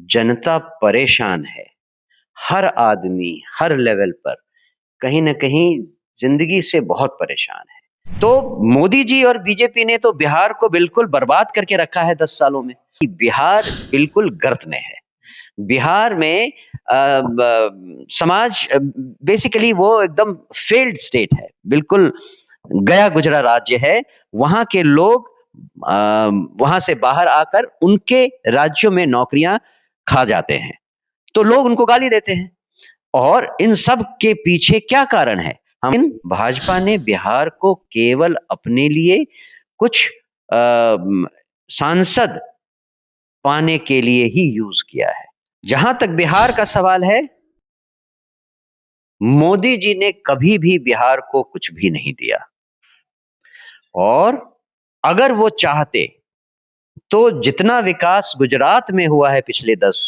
जनता परेशान है। हर आदमी हर लेवल पर कहीं न कहीं जिंदगी से बहुत परेशान है। तो मोदी जी और बीजेपी ने तो बिहार को बिल्कुल बर्बाद करके रखा है 10 सालों में। बिहार बिल्कुल गर्त में है। बिहार में समाज बेसिकली वो एकदम फेल्ड स्टेट है, बिल्कुल गया गुजरा राज्य है। वहाँ के लोग वहाँ से बाहर आकर उनके राज्यों में नौकरियां खा जाते हैं, तो लोग उनको गाली देते हैं। और इन सब के पीछे क्या कारण है? भाजपा ने बिहार को केवल अपने लिए कुछ सांसद पाने के लिए ही यूज किया है। जहां तक बिहार का सवाल है, मोदी जी ने कभी भी बिहार को कुछ भी नहीं दिया, और अगर वो चाहते तो जितना विकास गुजरात में हुआ है पिछले 10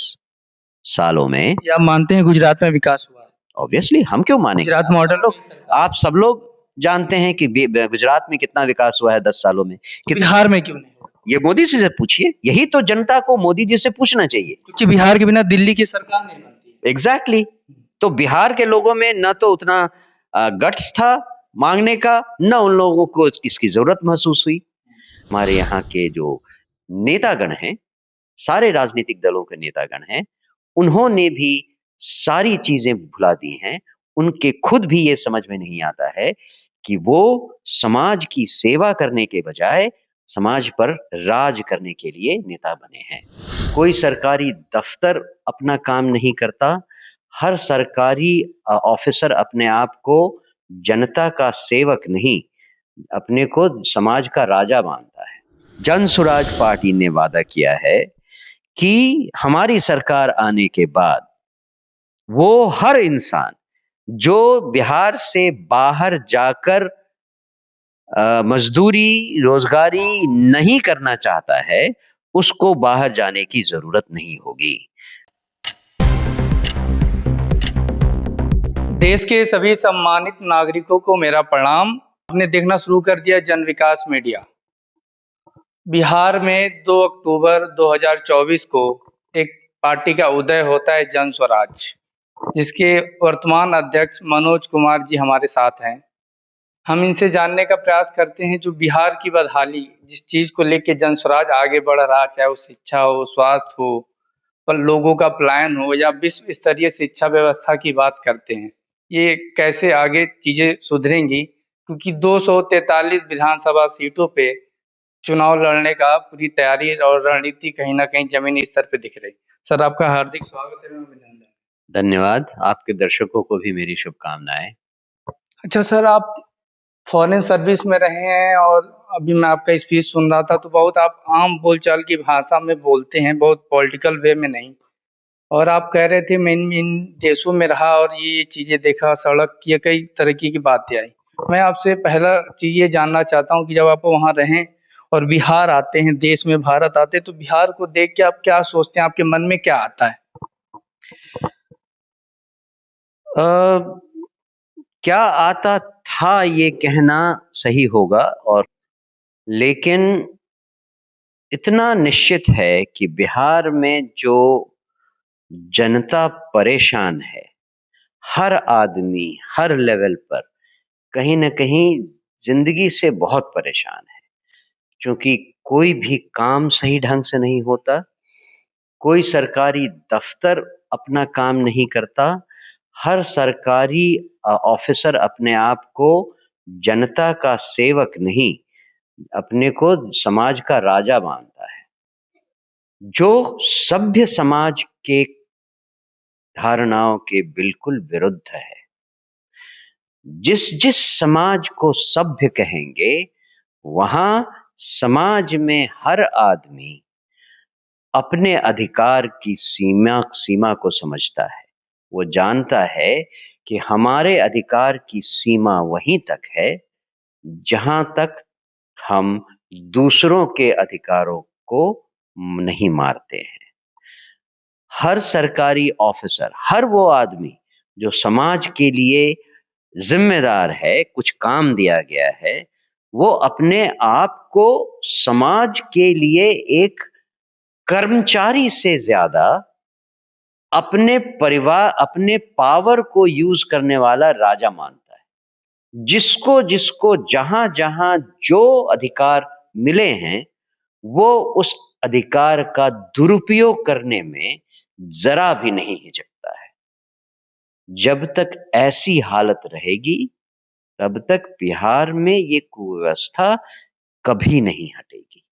सालों में, या मानते हैं गुजरात में विकास हुआ है? ऑब्वियसली, हम क्यों मानेंगे? गुजरात मॉडल आप सब लोग जानते हैं कि गुजरात में कितना विकास हुआ है 10 सालों में, बिहार में क्यों नहीं? ये मोदी से पूछिए। यही तो जनता को मोदी जी से पूछना चाहिए, क्योंकि बिहार के बिना दिल्ली की सरकार नहीं बनती। एग्जैक्टली। तो बिहार के लोगों में न तो उतना गट्स था मांगने का, न उन लोगों को इसकी जरूरत महसूस हुई। हमारे यहाँ के जो नेतागण हैं, सारे राजनीतिक दलों के नेतागण हैं, उन्होंने भी सारी चीजें भुला दी हैं। उनके खुद भी ये समझ में नहीं आता है कि वो समाज की सेवा करने के बजाय समाज पर राज करने के लिए नेता बने हैं। कोई सरकारी दफ्तर अपना काम नहीं करता। हर सरकारी ऑफिसर अपने आप को जनता का सेवक नहीं, अपने को समाज का राजा मानता है। जन स्वराज पार्टी ने वादा किया है कि हमारी सरकार आने के बाद वो हर इंसान जो बिहार से बाहर जाकर मजदूरी रोजगारी नहीं करना चाहता है, उसको बाहर जाने की जरूरत नहीं होगी। देश के सभी सम्मानित नागरिकों को मेरा प्रणाम। आपने देखना शुरू कर दिया जन विकास मीडिया। बिहार में 2 अक्टूबर 2024 को एक पार्टी का उदय होता है, जन स्वराज, जिसके वर्तमान अध्यक्ष मनोज कुमार जी हमारे साथ हैं। हम इनसे जानने का प्रयास करते हैं जो बिहार की बदहाली, जिस चीज़ को लेके जन स्वराज आगे बढ़ रहा, चाहे वो शिक्षा हो, स्वास्थ्य हो, पर लोगों का पलायन हो, या विश्व स्तरीय शिक्षा व्यवस्था की बात करते हैं, ये कैसे आगे चीज़ें सुधरेंगी, क्योंकि 243 विधानसभा सीटों पे चुनाव लड़ने का पूरी तैयारी और रणनीति कहीं ना कहीं जमीनी स्तर पे दिख रही। सर, आपका हार्दिक स्वागत है। धन्यवाद। आपके दर्शकों को भी मेरी शुभकामनाएं। अच्छा सर, आप फॉरेन सर्विस में रहे हैं और अभी मैं आपका स्पीच सुन रहा था, तो बहुत आप आम बोलचाल की भाषा में बोलते हैं, बहुत पॉलिटिकल वे में नहीं। और आप कह रहे थे मैं इन देशों में रहा और ये चीज़ें देखा, सड़क की कई तरक्की की बातें आई। मैं आपसे पहला चीज़ ये जानना चाहता हूँ कि जब आप वहाँ रहें और बिहार आते हैं, देश में भारत आते हैं, तो बिहार को देख के आप क्या सोचते हैं, आपके मन में क्या आता है? क्या आता था ये कहना सही होगा, और लेकिन इतना निश्चित है कि बिहार में जो जनता परेशान है, हर आदमी हर लेवल पर कहीं न कहीं जिंदगी से बहुत परेशान है। क्योंकि कोई भी काम सही ढंग से नहीं होता, कोई सरकारी दफ्तर अपना काम नहीं करता। हर सरकारी ऑफिसर अपने आप को जनता का सेवक नहीं, अपने को समाज का राजा मानता है, जो सभ्य समाज के धारणाओं के बिल्कुल विरुद्ध है। जिस जिस समाज को सभ्य कहेंगे, वहां समाज में हर आदमी अपने अधिकार की सीमा को समझता है। वो जानता है कि हमारे अधिकार की सीमा वहीं तक है जहां तक हम दूसरों के अधिकारों को नहीं मारते हैं। हर सरकारी ऑफिसर, हर वो आदमी जो समाज के लिए जिम्मेदार है, कुछ काम दिया गया है, वो अपने आप को समाज के लिए एक कर्मचारी से ज्यादा अपने परिवार, अपने पावर को यूज करने वाला राजा मानता है। जिसको जिसको जहां जहां जो अधिकार मिले हैं, वो उस अधिकार का दुरुपयोग करने में जरा भी नहीं हिचकता है। जब तक ऐसी हालत रहेगी, तब तक बिहार में ये कुव्यवस्था कभी नहीं हटेगी।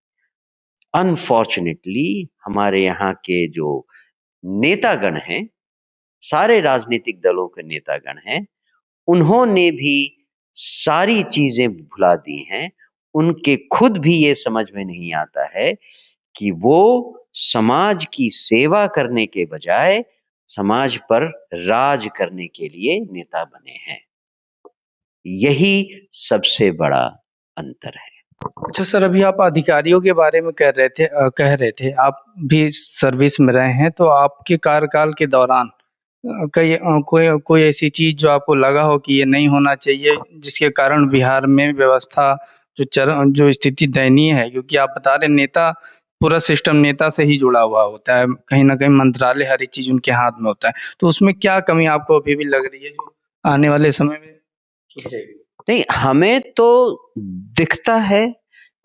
अनफॉर्चुनेटली हमारे यहाँ के जो नेतागण हैं, सारे राजनीतिक दलों के नेतागण हैं, उन्होंने भी सारी चीजें भुला दी हैं। उनके खुद भी ये समझ में नहीं आता है कि वो समाज की सेवा करने के बजाय समाज पर राज करने के लिए नेता बने हैं। यही सबसे बड़ा अंतर है। अच्छा सर, अभी आप अधिकारियों के बारे में कह रहे थे आप भी सर्विस में रहे हैं, तो आपके कार्यकाल के दौरान कोई ऐसी चीज जो आपको लगा हो कि ये नहीं होना चाहिए, जिसके कारण बिहार में व्यवस्था जो स्थिति दयनीय है, क्योंकि आप बता रहे नेता, पूरा सिस्टम नेता से ही जुड़ा हुआ होता है, कहीं ना कहीं मंत्रालय हर एक चीज उनके हाथ में होता है, तो उसमें क्या कमी आपको अभी भी लग रही है जो आने वाले समय में सुधरेगी? नहीं, हमें तो दिखता है,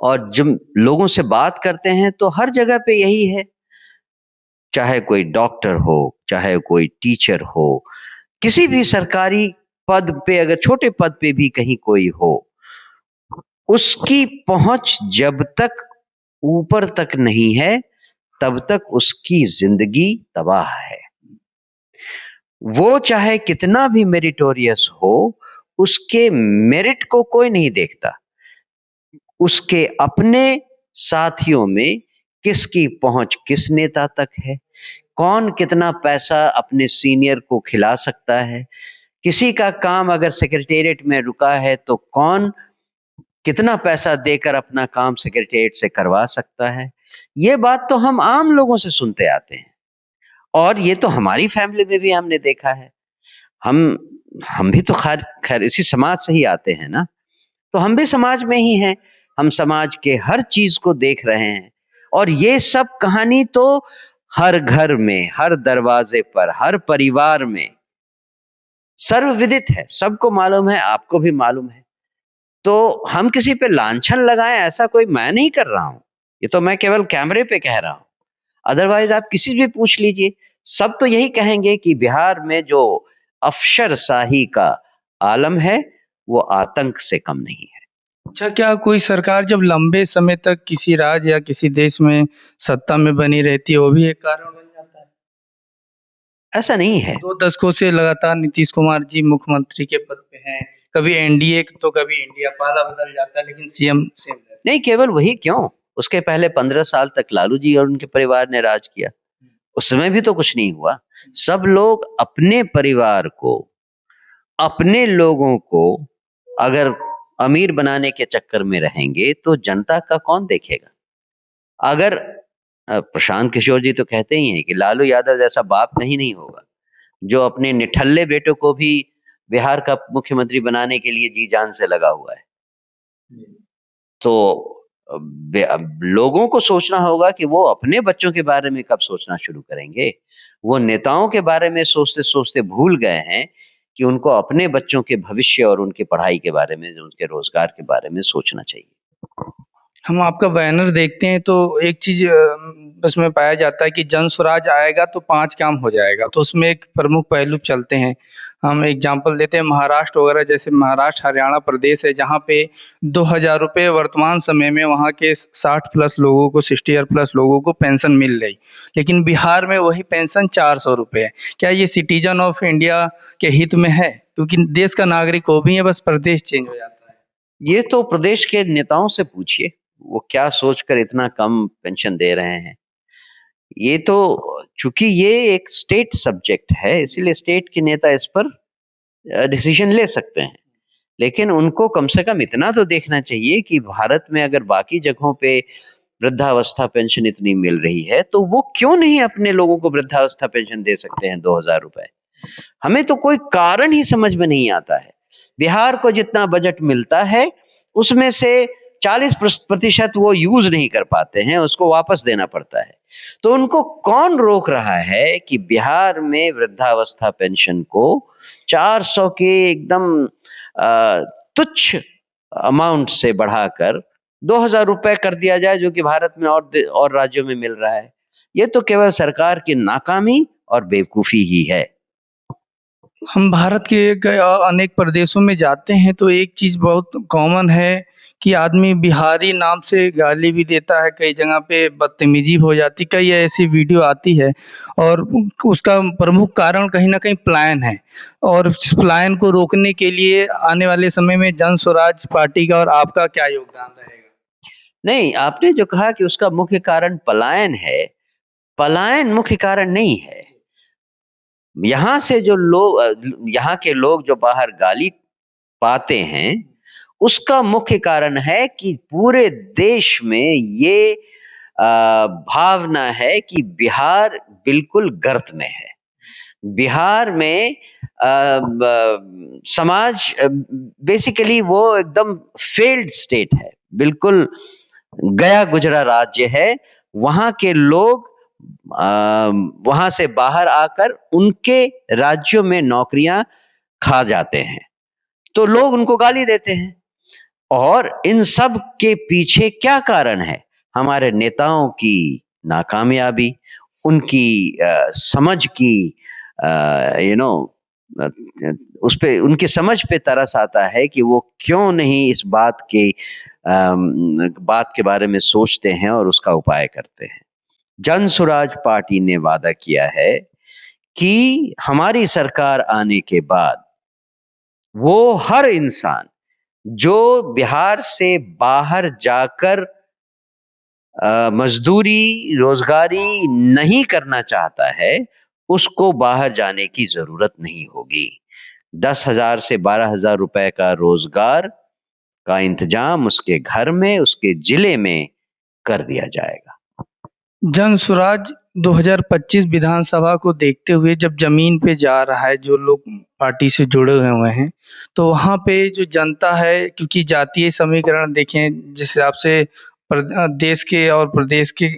और जब लोगों से बात करते हैं तो हर जगह पे यही है। चाहे कोई डॉक्टर हो, चाहे कोई टीचर हो, किसी भी सरकारी पद पे, अगर छोटे पद पे भी कहीं कोई हो, उसकी पहुंच जब तक ऊपर तक नहीं है, तब तक उसकी जिंदगी तबाह है। वो चाहे कितना भी मेरिटोरियस हो, उसके मेरिट को कोई नहीं देखता। उसके अपने साथियों में किसकी पहुंच किस नेता तक है, कौन कितना पैसा अपने सीनियर को खिला सकता है, किसी का काम अगर सेक्रेटेरिएट में रुका है तो कौन कितना पैसा देकर अपना काम सेक्रेटेरिएट से करवा सकता है। ये बात तो हम आम लोगों से सुनते आते हैं, और ये तो हमारी फैमिली में भी हमने देखा है। हम भी तो खैर इसी समाज से ही आते हैं ना, तो हम भी समाज में ही हैं। हम समाज के हर चीज को देख रहे हैं, और ये सब कहानी तो हर घर में, हर दरवाजे पर, हर परिवार में सर्वविदित है, सबको मालूम है, आपको भी मालूम है। तो हम किसी पे लांछन लगाएं, ऐसा कोई मैं नहीं कर रहा हूं। ये तो मैं केवल कैमरे पे कह रहा हूं। अदरवाइज आप किसी से भी पूछ लीजिए, सब तो यही कहेंगे कि बिहार में जो अफसरशाही का आलम है, वो आतंक से कम नहीं है। अच्छा, क्या कोई सरकार जब लंबे समय तक किसी राज्य या किसी देश में सत्ता में बनी रहती है, वो भी एक कारण बन जाता है? ऐसा नहीं है। 2 दशकों से लगातार नीतीश कुमार जी मुख्यमंत्री के पद पे हैं, कभी एनडीए तो कभी इंडिया, पाला बदल जाता है लेकिन सीएम सेम रहता है। नहीं, केवल वही क्यों, उसके पहले 15 साल तक लालू जी और उनके परिवार ने राज किया, उस समय भी तो कुछ नहीं हुआ। सब लोग अपने परिवार को, अपने लोगों को अगर अमीर बनाने के चक्कर में रहेंगे तो जनता का कौन देखेगा। अगर प्रशांत किशोर जी तो कहते ही हैं कि लालू यादव जैसा बाप नहीं होगा, जो अपने निठल्ले बेटों को भी बिहार का मुख्यमंत्री बनाने के लिए जी जान से लगा हुआ है। तो लोगों को सोचना होगा कि वो अपने बच्चों के बारे में कब सोचना शुरू करेंगे। वो नेताओं के बारे में सोचते सोचते भूल गए हैं कि उनको अपने बच्चों के भविष्य और उनकी पढ़ाई के बारे में, उनके रोजगार के बारे में सोचना चाहिए। हम आपका बैनर देखते हैं तो एक चीज उसमें पाया जाता है कि जन स्वराज आएगा तो 5 काम हो जाएगा, तो उसमें एक प्रमुख पहलू चलते हैं। हम एग्जांपल देते हैं महाराष्ट्र वगैरह, जैसे महाराष्ट्र हरियाणा प्रदेश है, जहाँ पे 2,000 रुपये वर्तमान समय में वहाँ के 60 प्लस लोगों को, 60 ईयर प्लस लोगों को पेंशन मिल रही, लेकिन बिहार में वही पेंशन 400 रुपये है। क्या ये सिटीजन ऑफ इंडिया के हित में है? क्योंकि देश का नागरिक वो भी है, बस प्रदेश चेंज हो जाता है। ये तो प्रदेश के नेताओं से पूछिए, वो क्या सोचकर इतना कम पेंशन दे रहे हैं। ये तो चूंकि ये एक स्टेट सब्जेक्ट है, इसीलिए स्टेट के नेता इस पर डिसीजन ले सकते हैं, लेकिन उनको कम से कम इतना तो देखना चाहिए कि भारत में अगर बाकी जगहों पे वृद्धावस्था पेंशन इतनी मिल रही है, तो वो क्यों नहीं अपने लोगों को वृद्धावस्था पेंशन दे सकते हैं 2,000 रुपए। हमें तो कोई कारण ही समझ में नहीं आता है। बिहार को जितना बजट मिलता है, उसमें से 40% वो यूज नहीं कर पाते हैं, उसको वापस देना पड़ता है। तो उनको कौन रोक रहा है कि बिहार में वृद्धावस्था पेंशन को 400 के एकदम तुच्छ अमाउंट से बढ़ाकर 2000 रुपए कर दिया जाए, जो कि भारत में और राज्यों में मिल रहा है। ये तो केवल सरकार की नाकामी और बेवकूफी ही है। हम भारत के अनेक प्रदेशों में जाते हैं तो एक चीज बहुत कॉमन है कि आदमी बिहारी नाम से गाली भी देता है, कई जगह पे बदतमीजी हो जाती, कई ऐसी वीडियो आती है। और उसका प्रमुख कारण कहीं ना कहीं पलायन है। और इस पलायन को रोकने के लिए आने वाले समय में जन स्वराज पार्टी का और आपका क्या योगदान रहेगा? नहीं, आपने जो कहा कि उसका मुख्य कारण पलायन है, पलायन मुख्य कारण नहीं है। यहाँ से जो लोग, यहाँ के लोग जो बाहर गाली पाते हैं, उसका मुख्य कारण है कि पूरे देश में ये भावना है कि बिहार बिल्कुल गर्त में है। बिहार में समाज बेसिकली वो एकदम फेल्ड स्टेट है, बिल्कुल गया गुजरा राज्य है। वहाँ के लोग वहाँ से बाहर आकर उनके राज्यों में नौकरियां खा जाते हैं, तो लोग उनको गाली देते हैं। और इन सब के पीछे क्या कारण है? हमारे नेताओं की नाकामयाबी, उनकी समझ की यू नो उस पे, उनकी समझ पे तरस आता है कि वो क्यों नहीं इस बात के बारे में सोचते हैं और उसका उपाय करते हैं। जन स्वराज पार्टी ने वादा किया है कि हमारी सरकार आने के बाद वो हर इंसान जो बिहार से बाहर जाकर मजदूरी, रोजगारी नहीं करना चाहता है, उसको बाहर जाने की जरूरत नहीं होगी। 10,000 से 12,000 रुपए का रोजगार का इंतजाम उसके घर में, उसके जिले में कर दिया जाएगा। जन स्वराज 2025 विधानसभा को देखते हुए जब जमीन पे जा रहा है, जो लोग पार्टी से जुड़े हुए हैं, तो वहाँ पे जो जनता है, क्योंकि जातीय समीकरण देखें जिस हिसाब से देश के और प्रदेश के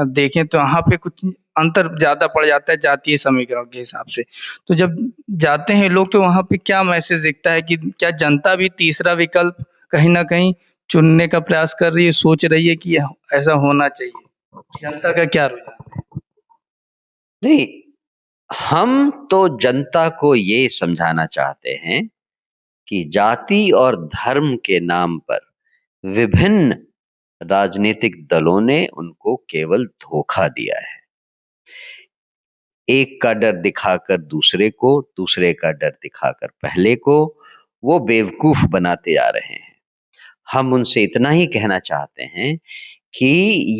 देखें तो यहाँ पे कुछ अंतर ज़्यादा पड़ जाता है जातीय समीकरण के हिसाब से। तो जब जाते हैं लोग तो वहाँ पे क्या मैसेज दिखता है कि क्या जनता भी तीसरा विकल्प कहीं ना कहीं चुनने का प्रयास कर रही है, सोच रही है कि ऐसा होना चाहिए? जनता का क्या रुझान है? नहीं, हम तो जनता को ये समझाना चाहते हैं कि जाति और धर्म के नाम पर विभिन्न राजनीतिक दलों ने उनको केवल धोखा दिया है। एक का डर दिखाकर दूसरे को, दूसरे का डर दिखाकर पहले को वो बेवकूफ बनाते जा रहे हैं। हम उनसे इतना ही कहना चाहते हैं कि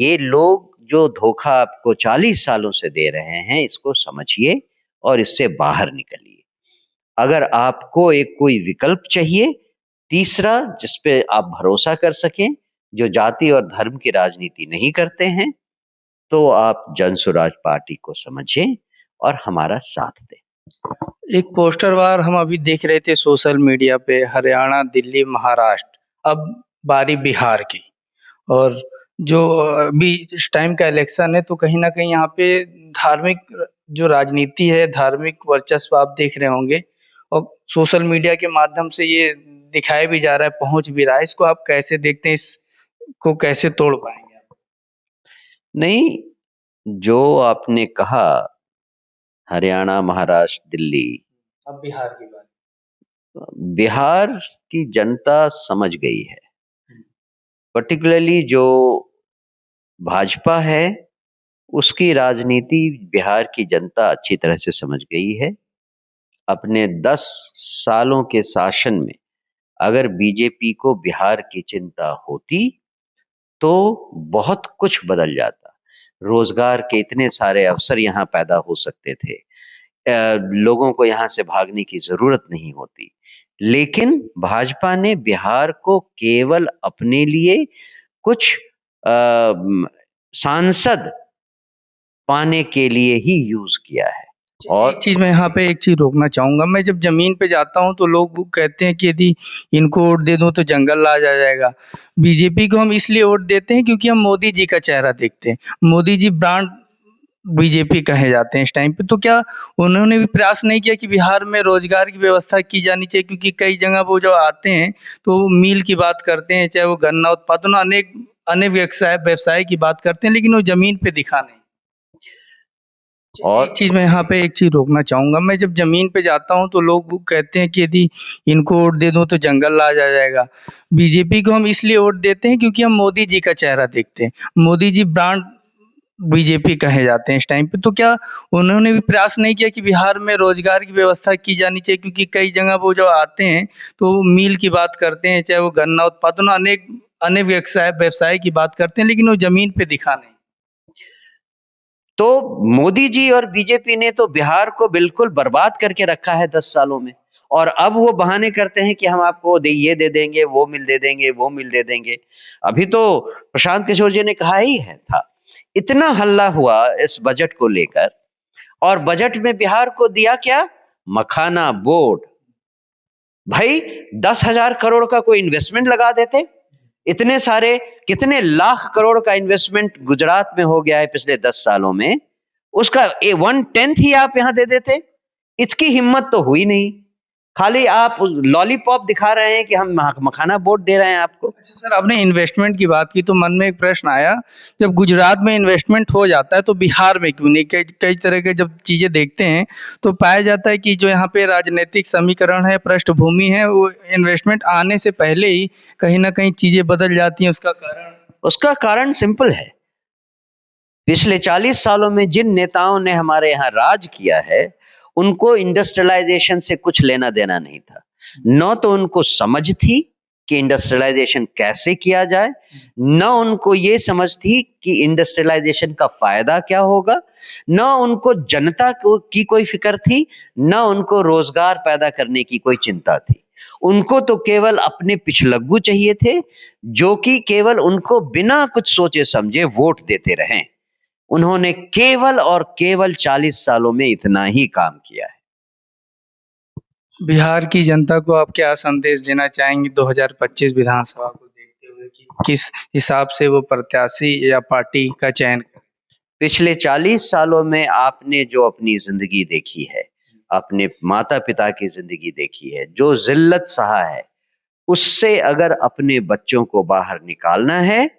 ये लोग जो धोखा आपको 40 सालों से दे रहे हैं, इसको समझिए और इससे बाहर निकलिए। अगर आपको एक कोई विकल्प चाहिए, तीसरा जिस पे आप भरोसा कर सकें, जो जाति और धर्म की राजनीति नहीं करते हैं, तो आप जन स्वराज पार्टी को समझें और हमारा साथ दें। एक पोस्टर वार हम अभी देख रहे थे सोशल मीडिया पे, हरियाणा, दिल्ली, महाराष्ट्र, अब बारी बिहार की। और जो अभी इस टाइम का इलेक्शन है तो कहीं ना कहीं यहाँ पे धार्मिक जो राजनीति है, धार्मिक वर्चस्व आप देख रहे होंगे, और सोशल मीडिया के माध्यम से ये दिखाया भी जा रहा है, पहुंच भी रहा है। इसको आप कैसे देखते हैं? इसको कैसे तोड़ पाएंगे आप? नहीं, जो आपने कहा हरियाणा, महाराष्ट्र, दिल्ली, अब बिहार की बात। बिहार की जनता समझ गई है। पर्टिकुलरली जो भाजपा है, उसकी राजनीति बिहार की जनता अच्छी तरह से समझ गई है। अपने 10 सालों के शासन में अगर बीजेपी को बिहार की चिंता होती, तो बहुत कुछ बदल जाता। रोजगार के इतने सारे अवसर यहाँ पैदा हो सकते थे। लोगों को यहाँ से भागने की जरूरत नहीं होती। लेकिन भाजपा ने बिहार को केवल अपने लिए कुछ सांसद पाने के लिए ही यूज किया है। और एक चीज मैं यहाँ पे एक चीज रोकना चाहूंगा। मैं जब जमीन पे जाता हूँ तो लोग कहते हैं कि यदि इनको वोट दे दूं तो जंगल राज आ जाएगा। बीजेपी को हम इसलिए वोट देते हैं क्योंकि हम मोदी जी का चेहरा देखते हैं। मोदी जी ब्रांड बीजेपी कहे जाते हैं इस टाइम पे। तो क्या उन्होंने भी प्रयास नहीं किया कि बिहार में रोजगार की व्यवस्था की जानी चाहिए? क्योंकि कई जगह वो जब आते हैं तो वो मिल की बात करते हैं, चाहे वो गन्ना उत्पादन, अनेक अनेक व्यवसाय व्यवसाय की बात करते हैं, लेकिन वो जमीन पे दिखा नहीं। और एक चीज मैं यहाँ पे एक चीज रोकना चाहूंगा। मैं जब जमीन पे जाता हूँ तो लोग कहते हैं कि यदि इनको वोट दे दूं तो जंगल राज आ जाएगा। बीजेपी को हम इसलिए वोट देते हैं क्योंकि हम मोदी जी का चेहरा देखते हैं। मोदी जी ब्रांड बीजेपी कहे जाते हैं इस टाइम पे। तो क्या उन्होंने भी प्रयास नहीं किया कि बिहार में रोजगार की व्यवस्था की जानी चाहिए? क्योंकि कई जगह वो जब आते हैं तो वो मिल की बात करते हैं, चाहे वो गन्ना उत्पादन, अनेक अनेक व्यवसाय व्यवसाय की बात करते हैं, लेकिन वो जमीन पे दिखा नहीं। तो मोदी जी और बीजेपी ने तो बिहार को बिल्कुल बर्बाद करके रखा है 10 सालों में। और अब वो बहाने करते हैं कि हम आपको ये दे देंगे, वो मिल दे देंगे, वो मिल दे देंगे। अभी तो प्रशांत किशोर जी ने कहा ही है था। इतना हल्ला हुआ इस बजट को लेकर, और बजट में बिहार को दिया क्या? मखाना बोर्ड। भाई 10,000 करोड़ का कोई इन्वेस्टमेंट लगा देते। इतने सारे, कितने लाख करोड़ का इन्वेस्टमेंट गुजरात में हो गया है पिछले 10 सालों में, उसका 1/10 ही आप यहां दे देते। इसकी हिम्मत तो हुई नहीं। खाली आप लॉलीपॉप दिखा रहे हैं कि हम मखाना बोर्ड दे रहे हैं आपको। अच्छा सर, आपने इन्वेस्टमेंट की बात की तो मन में एक प्रश्न आया। जब गुजरात में इन्वेस्टमेंट हो जाता है तो बिहार में क्यों नहीं? कई कई तरह के जब चीजें देखते हैं तो पाया जाता है कि जो यहाँ पे राजनीतिक समीकरण है, पृष्ठभूमि है, वो इन्वेस्टमेंट आने से पहले ही कहीं ना कहीं चीजें बदल जाती हैं। उसका कारण सिंपल है। पिछले 40 सालों में जिन नेताओं ने हमारे यहाँ राज किया है, उनको इंडस्ट्रियलाइजेशन से कुछ लेना देना नहीं था। न तो उनको समझ थी कि इंडस्ट्रियलाइजेशन कैसे किया जाए, न उनको ये समझ थी कि इंडस्ट्रियलाइजेशन का फायदा क्या होगा, न उनको जनता की कोई फिक्र थी, न उनको रोजगार पैदा करने की कोई चिंता थी। उनको तो केवल अपने पिछलग्गू चाहिए थे, जो कि केवल उनको बिना कुछ सोचे समझे वोट देते रहें। उन्होंने केवल और केवल 40 सालों में इतना ही काम किया है। बिहार की जनता को आप क्या संदेश देना चाहेंगे 2025 विधानसभा को देखते हुए कि किस हिसाब से वो प्रत्याशी या पार्टी का चयन करें? पिछले 40 सालों में आपने जो अपनी जिंदगी देखी है, अपने माता पिता की जिंदगी देखी है, जो जिल्लत सहा है, उससे अगर अपने बच्चों को बाहर निकालना है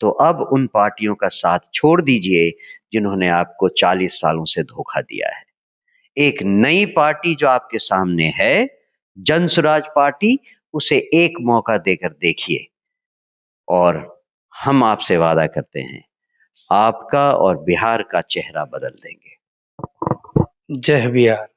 तो अब उन पार्टियों का साथ छोड़ दीजिए जिन्होंने आपको 40 सालों से धोखा दिया है। एक नई पार्टी जो आपके सामने है, जन स्वराज पार्टी, उसे एक मौका देकर देखिए और हम आपसे वादा करते हैं, आपका और बिहार का चेहरा बदल देंगे। जय बिहार।